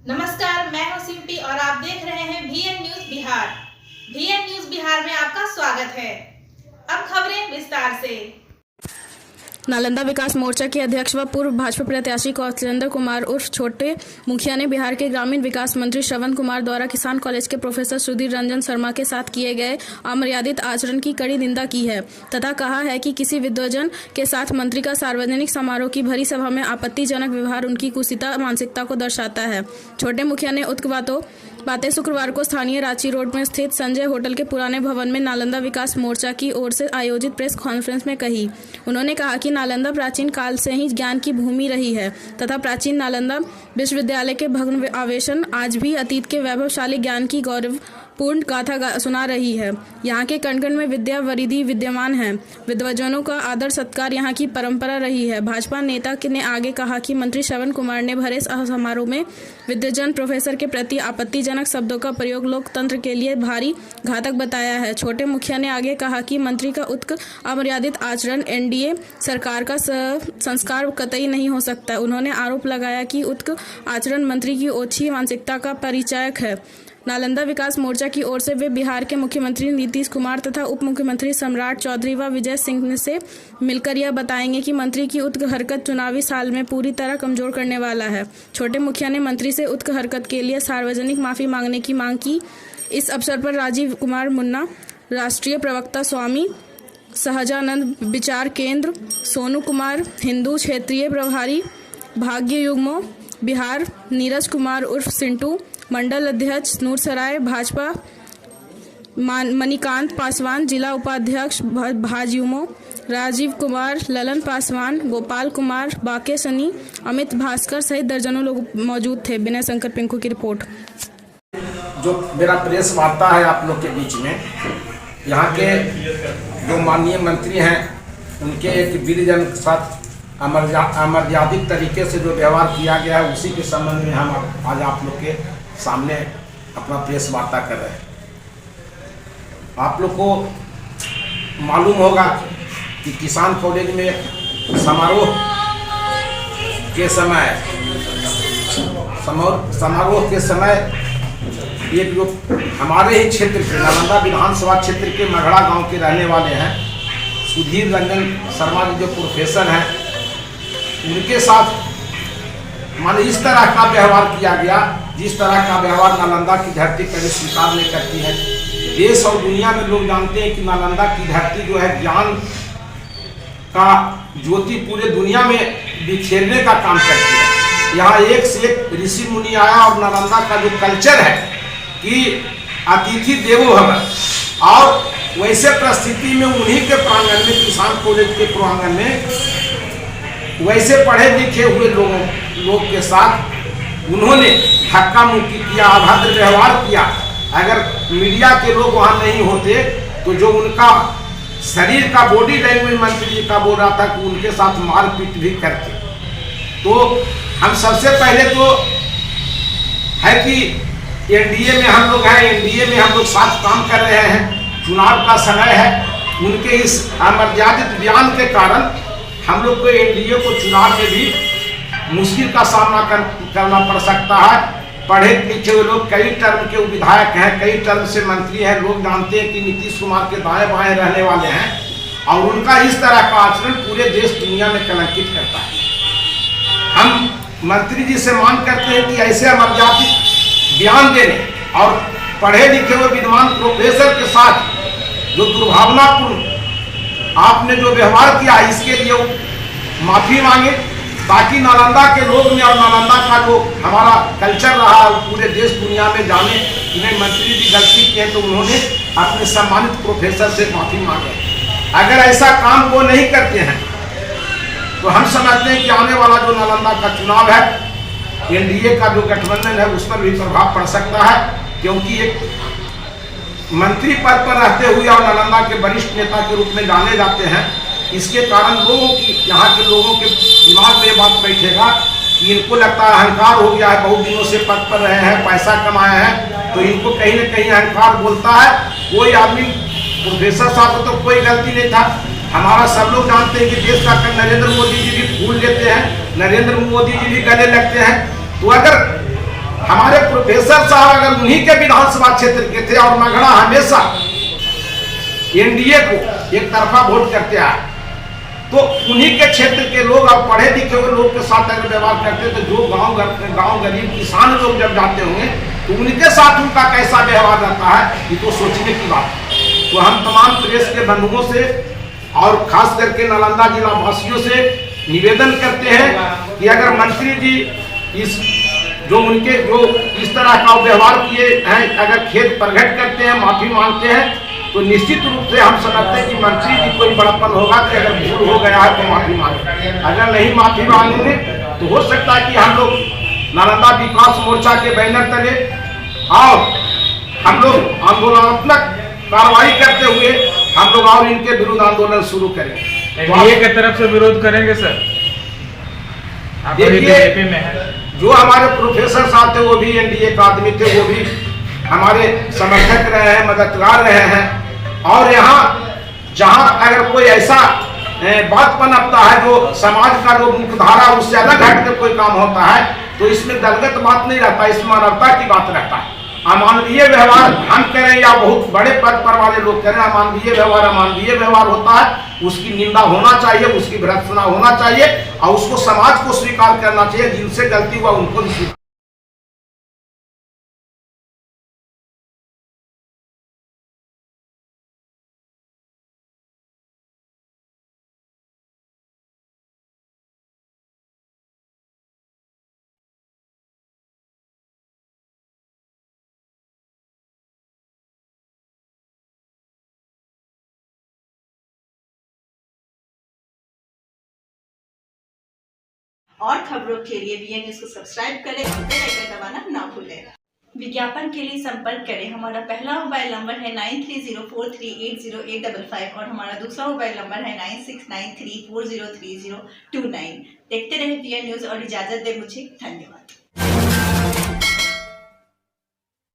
नमस्कार, मैं हूं सिम्पी और आप देख रहे हैं VN news Bihar. VN news Bihar में आपका स्वागत है। अब खबरें विस्तार से। नालंदा विकास मोर्चा के अध्यक्ष व पूर्व भाजपा प्रत्याशी कौशलेंद्र कुमार उर्फ छोटे मुखिया ने बिहार के ग्रामीण विकास मंत्री श्रवण कुमार द्वारा किसान कॉलेज के प्रोफेसर सुधीर रंजन शर्मा के साथ किए गए अमर्यादित आचरण की कड़ी निंदा की है तथा कहा है कि किसी विद्वजन के साथ मंत्री का सार्वजनिक समारोह की भरी सभा में आपत्तिजनक व्यवहार उनकी कुसीता मानसिकता को दर्शाता है। छोटे मुखिया ने उक्त बातें शुक्रवार को स्थानीय रांची रोड में स्थित संजय होटल के पुराने भवन में नालंदा विकास मोर्चा की ओर से आयोजित प्रेस कॉन्फ्रेंस में कही। उन्होंने कहा कि नालंदा प्राचीन काल से ही ज्ञान की भूमि रही है तथा प्राचीन नालंदा विश्वविद्यालय के भग्न आवेशन आज भी अतीत के वैभवशाली ज्ञान की गौरवपूर्ण गाथा सुना रही है। यहाँ के कण कण में विद्या वरिधि विद्यमान है। विद्वजनों का आदर सत्कार यहाँ की परंपरा रही है। भाजपा नेता ने आगे कहा कि मंत्री श्रवण कुमार ने भरे समारोह में विद्वजन प्रोफेसर के प्रति आपत्तिजनक शब्दों का प्रयोग लोकतंत्र के लिए भारी घातक बताया है। छोटे मुखिया ने आगे कहा कि मंत्री का उत्क अमर्यादित आचरण एनडीए सरकार का संस्कार कतई नहीं हो सकता। उन्होंने आरोप लगाया कि उत्क आचरण मंत्री की ओछी मानसिकता का परिचायक है। नालंदा विकास मोर्चा की ओर से वे बिहार के मुख्यमंत्री नीतीश कुमार तथा उप मुख्यमंत्री सम्राट चौधरी व विजय सिंह से मिलकर यह बताएंगे कि मंत्री की उत्क हरकत चुनावी साल में पूरी तरह कमजोर करने वाला है। छोटे मुखिया ने मंत्री से उत्क हरकत के लिए सार्वजनिक माफी मांगने की मांग की। इस अवसर पर राजीव कुमार मुन्ना, राष्ट्रीय प्रवक्ता स्वामी सहजानंद विचार केंद्र, सोनू कुमार हिंदू क्षेत्रीय प्रभारी भाग्य युग्मो बिहार, नीरज कुमार उर्फ सिंटू मंडल अध्यक्ष नूरसराय भाजपा, मणिकांत पासवान जिला उपाध्यक्ष भाजयुमो, राजीव कुमार, ललन पासवान, गोपाल कुमार बाके सनी, अमित भास्कर सहित दर्जनों लोग मौजूद थे। विनय शंकर पिंकू की रिपोर्ट। जो मेरा प्रेस वार्ता है आप लोग के बीच में, यहाँ के जो माननीय मंत्री हैं उनके एक वीरजन के साथ अमर्यादित तरीके से जो व्यवहार किया गया है उसी के संबंध में हम आज आप लोग के सामने अपना प्रेस वार्ता कर रहे हैं। आप लोग को मालूम होगा कि किसान कॉलेज में समारोह के समय एक जो हमारे ही क्षेत्र के नालंदा विधानसभा क्षेत्र के मगड़ा गांव के रहने वाले हैं सुधीर रंजन शर्मा जी जो प्रोफेसर हैं, उनके साथ माने इस तरह का व्यवहार किया गया जिस तरह का व्यवहार नालंदा की धरती कभी स्वीकार नहीं करती है। देश और दुनिया में लोग जानते हैं कि नालंदा की धरती जो है ज्ञान का ज्योति पूरे दुनिया में बिखेरने का काम करती है। यहाँ एक से एक ऋषि मुनि आया और नालंदा का जो कल्चर है कि अतिथि देवो भव, और वैसे परिस्थिति में उन्हीं के प्रांगण में किसान कॉलेज के प्रांगण में वैसे पढ़े लिखे हुए लोग के साथ उन्होंने धक्का मुक्की किया, अभद्र व्यवहार किया। अगर मीडिया के लोग वहाँ नहीं होते तो जो उनका शरीर का बॉडी लैंग्वेज मंत्री जी का बोल रहा था कि उनके साथ मारपीट भी करते। तो हम सबसे पहले तो है कि एनडीए में हम लोग हैं, एनडीए में हम लोग साथ काम कर रहे हैं, चुनाव का समय है। उनके इस अमर्यादित बयान के कारण हम लोग को एनडीए को चुनाव में भी मुश्किल का सामना करना पड़ सकता है। पढ़े लिखे हुए लोग कई टर्म के विधायक हैं, कई टर्म से मंत्री हैं। लोग जानते हैं कि नीतीश कुमार के दाएं बाएं रहने वाले हैं और उनका इस तरह का आचरण पूरे देश दुनिया में कलंकित करता है। हम मंत्री जी से मांग करते हैं कि ऐसे अमर्यादित बयान देने और पढ़े लिखे हुए विद्वान प्रोफेसर के साथ जो दुर्भावनापूर्ण आपने जो व्यवहार किया इसके लिए माफी मांगे, ताकि नालंदा के लोग में और नालंदा का जो हमारा कल्चर रहा है पूरे देश दुनिया में जाने कि नहीं मंत्री जी गलती किए तो उन्होंने अपने सम्मानित प्रोफेसर से माफी मांगे। अगर ऐसा काम वो नहीं करते हैं तो हम समझते हैं कि आने वाला जो नालंदा का चुनाव है एनडीए का जो गठबंधन है उस पर भी प्रभाव पड़ सकता है, क्योंकि एक मंत्री पद पर रहते हुए और नालंदा के वरिष्ठ नेता के रूप में जाने जाते हैं। इसके कारण लोगों की यहाँ के लोगों के दिमाग में बात बैठेगा कि इनको लगता है अहंकार हो गया है, बहुत दिनों से पद पर रहे हैं, पैसा कमाए हैं, तो इनको कहीं न कहीं अहंकार बोलता है। कोई आदमी प्रोफेसर साहब को तो कोई गलती नहीं था। हमारा सब लोग जानते हैं कि देश का नरेंद्र मोदी जी भी फूल लेते हैं, नरेंद्र मोदी जी भी गले लगते हैं। तो अगर हमारे प्रोफेसर साहब अगर उन्हीं के विधानसभा क्षेत्र के थे और मगड़ा हमेशा एनडीए को एक तरफा वोट करते आए, तो उन्हीं के क्षेत्र के लोग और पढ़े लिखे हुए लोग के साथ अगर व्यवहार करते तो जो गांव गरीब किसान लोग जब जाते होंगे तो उनके साथ उनका कैसा व्यवहार रहता है, ये तो सोचने की बात है। तो हम तमाम प्रेस के बंधुओं से और खास करके नालंदा जिला वासियों से निवेदन करते हैं कि अगर मंत्री जी इस तरह का व्यवहार किए हैं, अगर खेद प्रकट करते हैं, माफी मांगते हैं, तो निश्चित रूप से हम समझते हैं कि मंत्री जी कोई बड़प्पन होगा कि अगर भूल हो गया है तो माफी मांगे। अगर नहीं माफी मांगेंगे तो हो सकता है कि हम लोग नालंदा विकास मोर्चा के बैनर तले और हम लोग आंदोलनात्मक कार्रवाई करते हुए हम लोग और इनके विरुद्ध आंदोलन शुरू करेंगे। एनडीए की तरफ से विरोध करेंगे सर? देखिए, जो हमारे प्रोफेसर साहब थे वो भी एनडीए का आदमी थे, वो भी हमारे समर्थक रहे हैं, मददगार रहे हैं। और यहाँ जहाँ अगर कोई ऐसा बात पनपता है जो समाज का जो मुख्यधारा उससे अलग हटकर कोई काम होता है, तो इसमें दलगत बात नहीं रहता, इसमें मानवता की बात रहता है। अमानवीय व्यवहार हम करें या बहुत बड़े पद पर वाले लोग करें, अमानवीय व्यवहार होता है, उसकी निंदा होना चाहिए, उसकी भर्त्सना होना चाहिए और उसको समाज को स्वीकार करना चाहिए। जिनसे गलती हुआ उनको भी स्वीकार। और खबरों के लिए बीएन न्यूज को सब्सक्राइब करें और बेल आइकन दबाना ना भूलें। विज्ञापन के लिए संपर्क करें। हमारा पहला मोबाइल नंबर है 9304380855 और हमारा दूसरा मोबाइल नंबर है 9693403029। देखते रहे बीएन न्यूज और इजाजत दे मुझे। धन्यवाद।